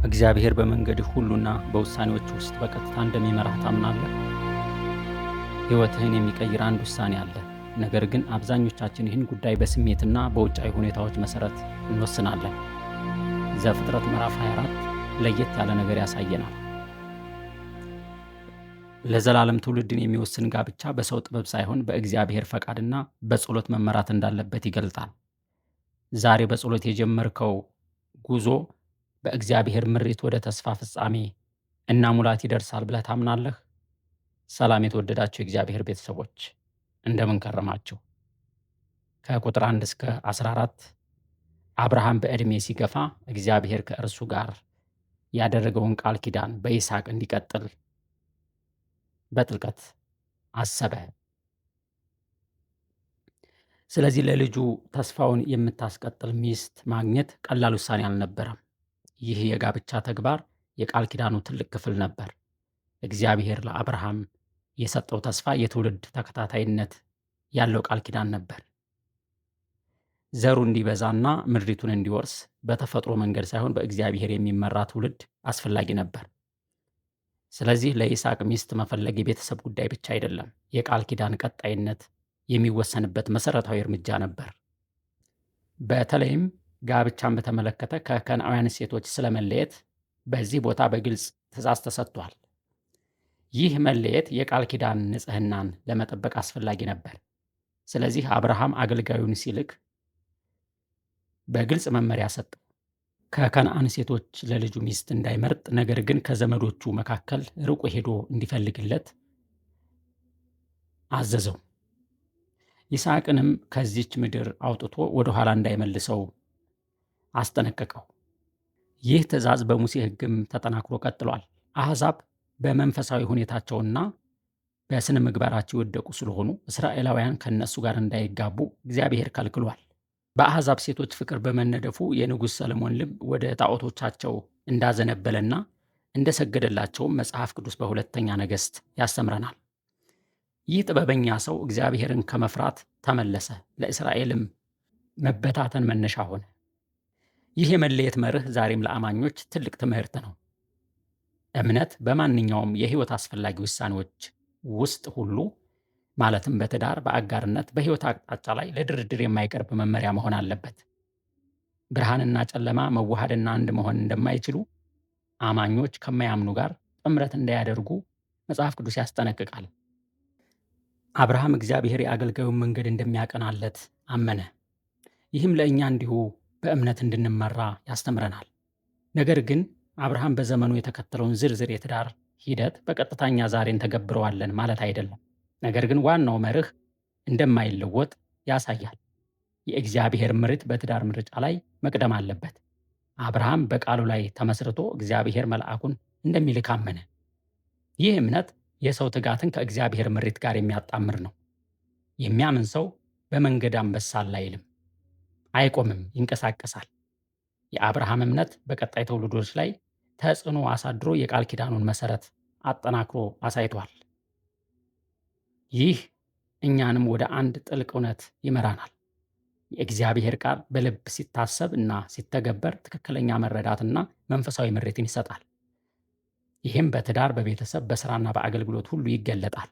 እግዚአብሔር በመንገድህ ሁሉና በውሳኔዎች ውስጥ በቀጥታ እንደሚመራህ ታምናለህ? ሕይወትህን የሚቀይር አንድ ውሳኔ አለ። ነገር ግን አብዛኞቻችን ይህን ጉዳይ በስሜትና በውጫዊ ሁኔታዎች መሠረት እንወስናለን። ዘፍጥረት ምዕራፍ 24 ለየት ያለ ነገር ያሳየናል። ለዘላለም ትውልድን የሚወስን ጋብቻ በሰው ጥበብ ሳይሆን በእግዚአብሔር ፈቃድና በጸሎት መመራት እንዳለበት ይገልጣል። ዛሬ በጸሎት የጀመርከው ጉዞ በእግዚአብሔር ምሪት ወደ ተስፋ ፍጻሜ እና ሙላት ይደርሳል ብለህ ታምናለህ? ሰላም የተወደዳችሁ የእግዚአብሔር ቤተሰቦች እንደምን ከረማችሁ? ከቁጥር 1 እስከ 14 አብርሃም በዕድሜ ሲገፋ እግዚአብሔር ከእርሱ ጋር ያደረገውን ቃል ኪዳን በይስሐቅ እንዲቀጥል በጥልቀት አሰበ። ስለዚህ ለልጁ ተስፋውን የምታስቀጥል ሚስት ማግኘት ቀላል ውሳኔ አልነበረም። ይህ የጋብቻ ተግባር የቃል ኪዳኑ ትልቅ ክፍል ነበር። እግዚአብሔር ለአብርሃም የሰጠው ተስፋ የትውልድ ተከታታይነት ያለው ቃል ኪዳን ነበር። ዘሩ እንዲበዛና ምድሪቱን እንዲወርስ በተፈጥሮ መንገድ ሳይሆን በእግዚአብሔር የሚመራ ትውልድ አስፈላጊ ነበር። ስለዚህ ለይስሐቅ ሚስት መፈለግ የቤተሰብ ጉዳይ ብቻ አይደለም፣ የቃል ኪዳን ቀጣይነት የሚወሰንበት መሠረታዊ እርምጃ ነበር። በተለይም ጋብቻን በተመለከተ ከከነዓውያን ሴቶች ስለመለየት በዚህ ቦታ በግልጽ ትእዛዝ ተሰጥቷል። ይህ መለየት የቃል ኪዳን ንጽሕናን ለመጠበቅ አስፈላጊ ነበር። ስለዚህ አብርሃም አገልጋዩን ሲልክ በግልጽ መመሪያ ሰጠው። ከከነዓን ሴቶች ለልጁ ሚስት እንዳይመርጥ፣ ነገር ግን ከዘመዶቹ መካከል ርቆ ሄዶ እንዲፈልግለት አዘዘው። ይስሐቅንም ከዚች ምድር አውጥቶ ወደ ኋላ እንዳይመልሰው አስጠነቀቀው። ይህ ትእዛዝ በሙሴ ሕግም ተጠናክሮ ቀጥሏል። አሕዛብ በመንፈሳዊ ሁኔታቸውና በስነ ምግባራቸው የወደቁ ስለሆኑ እስራኤላውያን ከእነሱ ጋር እንዳይጋቡ እግዚአብሔር ከልክሏል። በአሕዛብ ሴቶች ፍቅር በመነደፉ የንጉሥ ሰለሞን ልብ ወደ ጣዖቶቻቸው እንዳዘነበለና እንደሰገደላቸውም መጽሐፍ ቅዱስ በሁለተኛ ነገሥት ያስተምረናል። ይህ ጥበበኛ ሰው እግዚአብሔርን ከመፍራት ተመለሰ፣ ለእስራኤልም መበታተን መነሻ ሆነ። ይህ የመለየት መርህ ዛሬም ለአማኞች ትልቅ ትምህርት ነው። እምነት በማንኛውም የሕይወት አስፈላጊ ውሳኔዎች ውስጥ ሁሉ ማለትም በትዳር፣ በአጋርነት፣ በሕይወት አቅጣጫ ላይ ለድርድር የማይቀርብ መመሪያ መሆን አለበት። ብርሃንና ጨለማ መዋሃድና አንድ መሆን እንደማይችሉ አማኞች ከማያምኑ ጋር ጥምረት እንዳያደርጉ መጽሐፍ ቅዱስ ያስጠነቅቃል። አብርሃም እግዚአብሔር የአገልጋዩን መንገድ እንደሚያቀናለት አመነ። ይህም ለእኛ እንዲሁ በእምነት እንድንመራ ያስተምረናል። ነገር ግን አብርሃም በዘመኑ የተከተለውን ዝርዝር የትዳር ሂደት በቀጥታኛ ዛሬ እንተገብረዋለን ማለት አይደለም። ነገር ግን ዋናው መርህ እንደማይለወጥ ያሳያል። የእግዚአብሔር ምሪት በትዳር ምርጫ ላይ መቅደም አለበት። አብርሃም በቃሉ ላይ ተመስርቶ እግዚአብሔር መልአኩን እንደሚልክ አመነ። ይህ እምነት የሰው ትጋትን ከእግዚአብሔር ምሪት ጋር የሚያጣምር ነው። የሚያምን ሰው በመንገድ አንበሳል አይልም፣ አይቆምም፣ ይንቀሳቀሳል። የአብርሃም እምነት በቀጣይ ትውልዶች ላይ ተጽዕኖ አሳድሮ የቃል ኪዳኑን መሠረት አጠናክሮ አሳይቷል። ይህ እኛንም ወደ አንድ ጥልቅ እውነት ይመራናል። የእግዚአብሔር ቃል በልብ ሲታሰብ እና ሲተገበር ትክክለኛ መረዳትና መንፈሳዊ ምሬትን ይሰጣል። ይህም በትዳር፣ በቤተሰብ፣ በሥራና በአገልግሎት ሁሉ ይገለጣል።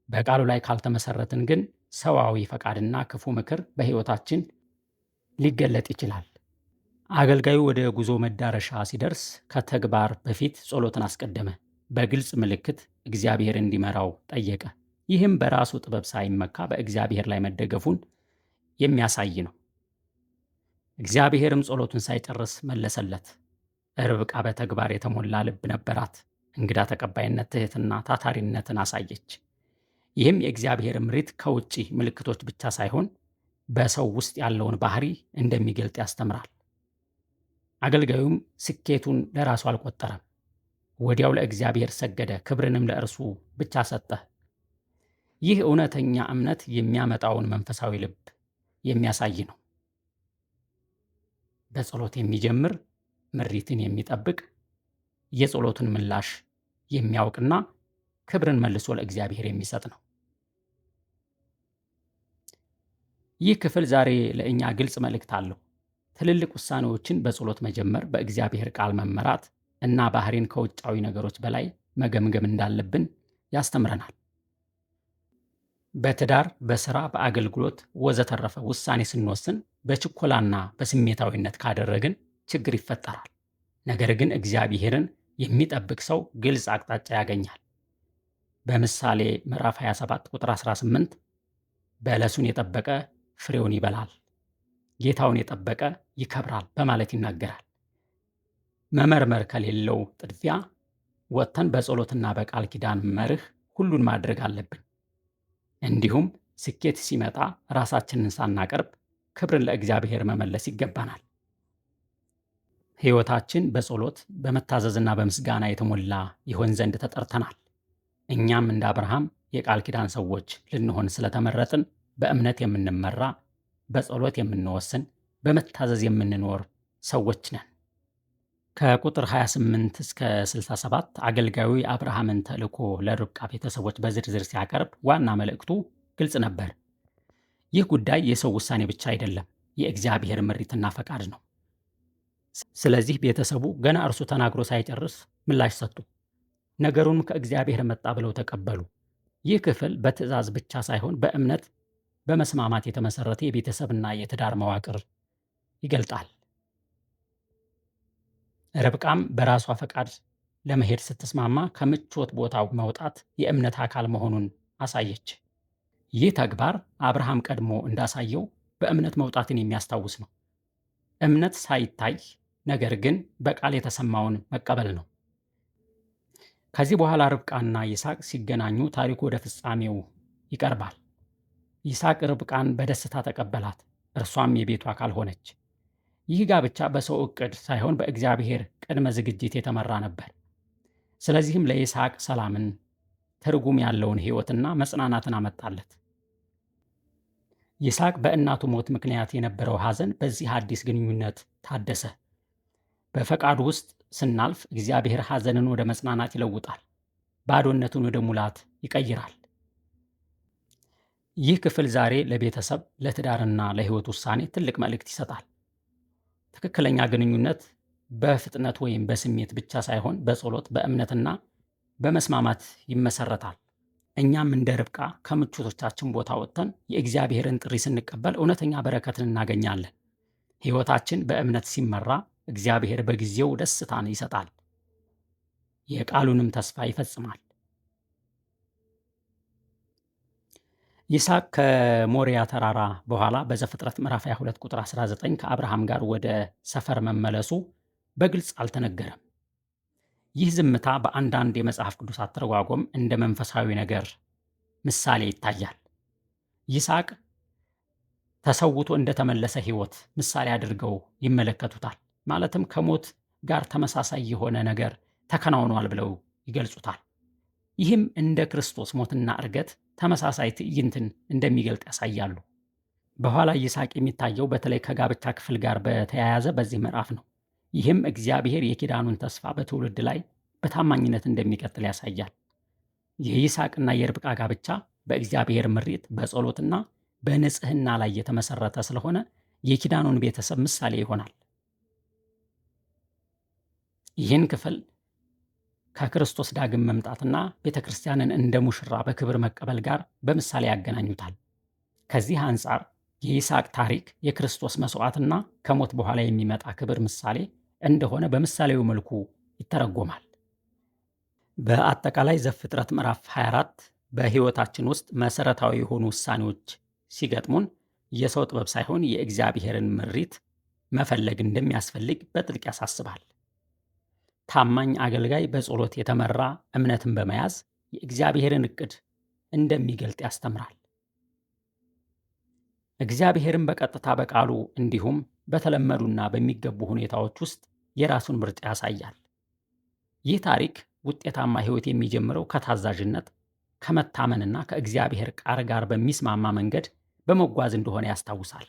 በቃሉ ላይ ካልተመሰረትን ግን ሰዋዊ ፈቃድና ክፉ ምክር በሕይወታችን ሊገለጥ ይችላል። አገልጋዩ ወደ ጉዞ መዳረሻ ሲደርስ ከተግባር በፊት ጸሎትን አስቀደመ። በግልጽ ምልክት እግዚአብሔር እንዲመራው ጠየቀ። ይህም በራሱ ጥበብ ሳይመካ በእግዚአብሔር ላይ መደገፉን የሚያሳይ ነው። እግዚአብሔርም ጸሎቱን ሳይጨርስ መለሰለት። ርብቃ በተግባር የተሞላ ልብ ነበራት። እንግዳ ተቀባይነት፣ ትህትና፣ ታታሪነትን አሳየች። ይህም የእግዚአብሔር ምሪት ከውጪ ምልክቶች ብቻ ሳይሆን በሰው ውስጥ ያለውን ባህሪ እንደሚገልጥ ያስተምራል። አገልጋዩም ስኬቱን ለራሱ አልቆጠረም። ወዲያው ለእግዚአብሔር ሰገደ፣ ክብርንም ለእርሱ ብቻ ሰጠ። ይህ እውነተኛ እምነት የሚያመጣውን መንፈሳዊ ልብ የሚያሳይ ነው። በጸሎት የሚጀምር፣ ምሪትን የሚጠብቅ፣ የጸሎቱን ምላሽ የሚያውቅና ክብርን መልሶ ለእግዚአብሔር የሚሰጥ ነው። ይህ ክፍል ዛሬ ለእኛ ግልጽ መልእክት አለው። ትልልቅ ውሳኔዎችን በጸሎት መጀመር፣ በእግዚአብሔር ቃል መመራት እና ባህሪን ከውጫዊ ነገሮች በላይ መገምገም እንዳለብን ያስተምረናል። በትዳር፣ በሥራ፣ በአገልግሎት ወዘተረፈ ውሳኔ ስንወስን በችኮላና በስሜታዊነት ካደረግን ችግር ይፈጠራል። ነገር ግን እግዚአብሔርን የሚጠብቅ ሰው ግልጽ አቅጣጫ ያገኛል። በምሳሌ ምዕራፍ 27 ቁጥር 18 በለሱን የጠበቀ ፍሬውን ይበላል፣ ጌታውን የጠበቀ ይከብራል በማለት ይናገራል። መመርመር ከሌለው ጥድፊያ ወጥተን በጸሎትና በቃል ኪዳን መርህ ሁሉን ማድረግ አለብን። እንዲሁም ስኬት ሲመጣ ራሳችንን ሳናቀርብ ክብርን ለእግዚአብሔር መመለስ ይገባናል። ሕይወታችን በጸሎት በመታዘዝና በምስጋና የተሞላ ይሆን ዘንድ ተጠርተናል። እኛም እንደ አብርሃም የቃል ኪዳን ሰዎች ልንሆን ስለተመረጥን በእምነት የምንመራ፣ በጸሎት የምንወስን፣ በመታዘዝ የምንኖር ሰዎች ነን። ከቁጥር 28 እስከ 67 አገልጋዩ የአብርሃምን ተልእኮ ለርብቃ ቤተሰቦች በዝርዝር ሲያቀርብ ዋና መልእክቱ ግልጽ ነበር። ይህ ጉዳይ የሰው ውሳኔ ብቻ አይደለም፣ የእግዚአብሔር ምሪትና ፈቃድ ነው። ስለዚህ ቤተሰቡ ገና እርሱ ተናግሮ ሳይጨርስ ምላሽ ሰጡ። ነገሩንም ከእግዚአብሔር መጣ ብለው ተቀበሉ። ይህ ክፍል በትእዛዝ ብቻ ሳይሆን በእምነት በመስማማት የተመሰረተ የቤተሰብና የትዳር መዋቅር ይገልጣል። ርብቃም በራሷ ፈቃድ ለመሄድ ስትስማማ ከምቾት ቦታው መውጣት የእምነት አካል መሆኑን አሳየች። ይህ ተግባር አብርሃም ቀድሞ እንዳሳየው በእምነት መውጣትን የሚያስታውስ ነው። እምነት ሳይታይ ነገር ግን በቃል የተሰማውን መቀበል ነው። ከዚህ በኋላ ርብቃና ይስሐቅ ሲገናኙ ታሪኩ ወደ ፍጻሜው ይቀርባል። ይስሐቅ ርብቃን በደስታ ተቀበላት፣ እርሷም የቤቱ አካል ሆነች። ይህ ጋብቻ በሰው ዕቅድ ሳይሆን በእግዚአብሔር ቅድመ ዝግጅት የተመራ ነበር። ስለዚህም ለይስሐቅ ሰላምን፣ ትርጉም ያለውን ሕይወትና መጽናናትን አመጣለት። ይስሐቅ በእናቱ ሞት ምክንያት የነበረው ሐዘን በዚህ አዲስ ግንኙነት ታደሰ። በፈቃዱ ውስጥ ስናልፍ እግዚአብሔር ሐዘንን ወደ መጽናናት ይለውጣል፣ ባዶነቱን ወደ ሙላት ይቀይራል። ይህ ክፍል ዛሬ ለቤተሰብ፣ ለትዳርና ለሕይወት ውሳኔ ትልቅ መልእክት ይሰጣል። ትክክለኛ ግንኙነት በፍጥነት ወይም በስሜት ብቻ ሳይሆን በጸሎት፣ በእምነትና በመስማማት ይመሰረታል። እኛም እንደ ርብቃ ከምቾቶቻችን ቦታ ወጥተን የእግዚአብሔርን ጥሪ ስንቀበል እውነተኛ በረከትን እናገኛለን። ሕይወታችን በእምነት ሲመራ እግዚአብሔር በጊዜው ደስታን ይሰጣል፣ የቃሉንም ተስፋ ይፈጽማል። ይስሐቅ ከሞሪያ ተራራ በኋላ በዘፍጥረት ምዕራፍ 22 ቁጥር 19 ከአብርሃም ጋር ወደ ሰፈር መመለሱ በግልጽ አልተነገረም። ይህ ዝምታ በአንዳንድ የመጽሐፍ ቅዱስ አተረጓጎም እንደ መንፈሳዊ ነገር ምሳሌ ይታያል። ይስሐቅ ተሰውቶ እንደተመለሰ ሕይወት ምሳሌ አድርገው ይመለከቱታል። ማለትም ከሞት ጋር ተመሳሳይ የሆነ ነገር ተከናውኗል ብለው ይገልጹታል። ይህም እንደ ክርስቶስ ሞትና ዕርገት ተመሳሳይ ትዕይንትን እንደሚገልጥ ያሳያሉ። በኋላ ይስሐቅ የሚታየው በተለይ ከጋብቻ ክፍል ጋር በተያያዘ በዚህ ምዕራፍ ነው። ይህም እግዚአብሔር የኪዳኑን ተስፋ በትውልድ ላይ በታማኝነት እንደሚቀጥል ያሳያል። የይስሐቅና የርብቃ ጋብቻ በእግዚአብሔር ምሪት፣ በጸሎትና በንጽህና ላይ የተመሰረተ ስለሆነ የኪዳኑን ቤተሰብ ምሳሌ ይሆናል። ይህን ክፍል ከክርስቶስ ዳግም መምጣትና ቤተ ክርስቲያንን እንደ ሙሽራ በክብር መቀበል ጋር በምሳሌ ያገናኙታል። ከዚህ አንጻር የይስሐቅ ታሪክ የክርስቶስ መስዋዕትና ከሞት በኋላ የሚመጣ ክብር ምሳሌ እንደሆነ በምሳሌው መልኩ ይተረጎማል። በአጠቃላይ ዘፍጥረት ምዕራፍ 24 በሕይወታችን ውስጥ መሰረታዊ የሆኑ ውሳኔዎች ሲገጥሙን የሰው ጥበብ ሳይሆን የእግዚአብሔርን ምሪት መፈለግ እንደሚያስፈልግ በጥልቅ ያሳስባል። ታማኝ አገልጋይ በጸሎት የተመራ እምነትን በመያዝ የእግዚአብሔርን ዕቅድ እንደሚገልጥ ያስተምራል። እግዚአብሔርን በቀጥታ በቃሉ እንዲሁም በተለመዱና በሚገቡ ሁኔታዎች ውስጥ የራሱን ምርጫ ያሳያል። ይህ ታሪክ ውጤታማ ሕይወት የሚጀምረው ከታዛዥነት፣ ከመታመንና ከእግዚአብሔር ቃል ጋር በሚስማማ መንገድ በመጓዝ እንደሆነ ያስታውሳል።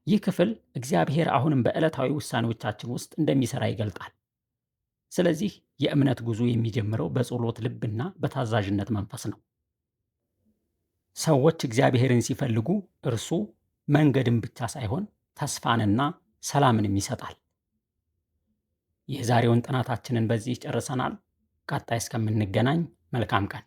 ይህ ክፍል እግዚአብሔር አሁንም በዕለታዊ ውሳኔዎቻችን ውስጥ እንደሚሠራ ይገልጣል። ስለዚህ የእምነት ጉዞ የሚጀምረው በጸሎት ልብና በታዛዥነት መንፈስ ነው። ሰዎች እግዚአብሔርን ሲፈልጉ እርሱ መንገድን ብቻ ሳይሆን ተስፋንና ሰላምንም ይሰጣል። የዛሬውን ጥናታችንን በዚህ ጨርሰናል። ቀጣይ እስከምንገናኝ መልካም ቀን